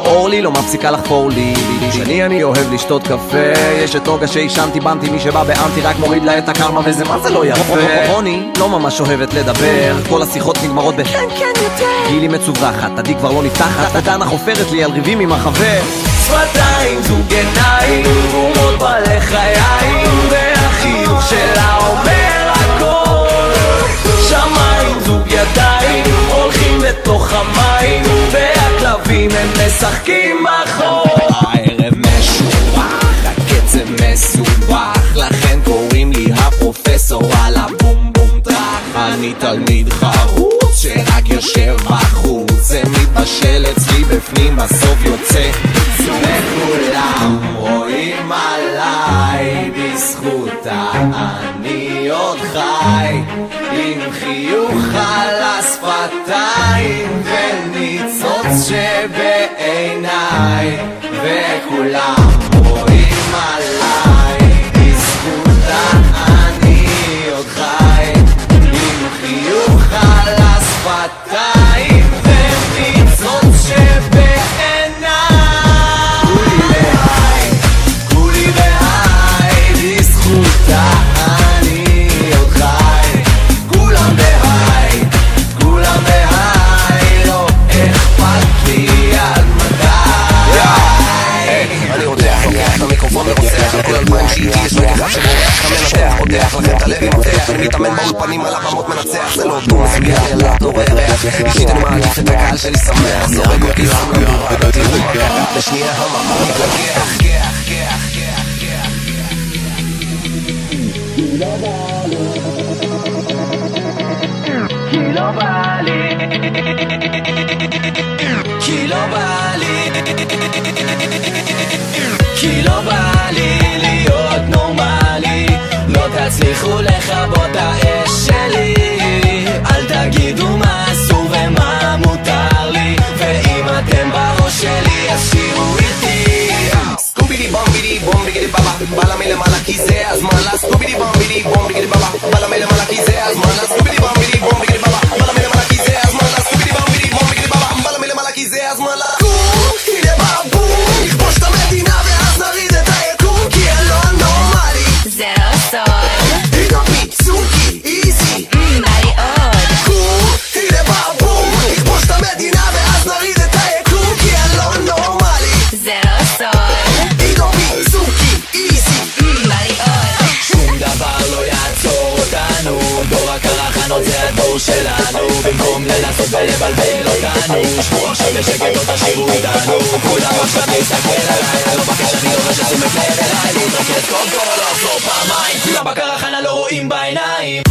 אורלי לא מפסיקה לחפור לי אני אוהב לשתות קפה. יש את נוגה שהשנתי במתי, מי שבא באנטי רק מוריד לה את הקרמה, וזה מה זה לא יפה. רוני לא ממש אוהבת לדבר, כל השיחות נגמרות כן יותר. גילי מצוברחת, עדי כבר לא נפתחת, דנה חופרת לי על ריבים עם החבר. שפתיים, זוג עיניים, גומות בלחיים, והחיוך שלה אומר הכל. שמיים, זוג ידיים, הולכים בתוך המים, והכלבים הם משחקים בחור. הערב משובח, הקצב מסובך, לכן קוראים לי הפרופסור על הבום בום טרח. אני תלמיד חרוץ שרק יושב בחוץ, זה מתבשל אצלי בפנים, בסוף יוצא וכולם רואים עליי בזכותה אני עוד חי, עם חיוך על השפתיים וניצוץ שבעיניי, וכולם רואים עליי בזכותה אני עוד חי, עם חיוך על השפתיים וניצוץ שבעיניי. אני מתאמן באולפנים על הבמות מנצח, זה לא דו מסוים אלא דורי ריח. אישית אני מעדיף את הקהל שלי שמח, זורק אותי סמדור, תראו מה קרה לשנייה המקום מתלגח. כי לא בא לי, כי לא בא לי, כי לא בא לי להיות נורמלי. לא תצליחו לכבות האש שלי, אל תגידו מה אסור ומה מותר לי, ואם אתם בראש שלי אז שירו איתי. סקובידי בומבידי בומבידי בבא, בא מלמעלה כי זה הזמן. סקובידי בומבידי בומבידי בבא, בא מלמעלה כי זה הזמן. סקובידי בומבידי בומבידי בבא, בא מלמעלה כי זה הזמן. סקובידי בומבידי בומבידי בבא, בא מלמעלה כי זה הזמן. קום, הנה בבום, נכבוש את המדינה ואז נריד את היקום, כי אני לא נורמלי, זה לא סוד. היגו פיצוקי, איזי, בא לי עוד. קום, הנה בבום, נכבוש את המדינה ואז נריד את היקום, כי אני לא נורמלי, זה לא סוד. היגו פיצוקי, איזי, בא לי עוד. שום דבר לא יעצור אותנו, דור הקרחנות זה הדור שלנו, במקום לנסות ולבלבל אותנו, שבו עכשיו בשקט או תשאירו אותנו. כולם עכשיו להסתכל עליי, אני לא מבקש, אני אומר שתשומת לב אליי, להתרכז קודם כל, לא לחזור פעמיים, כולם בקרחנה לא רואים בעיניים.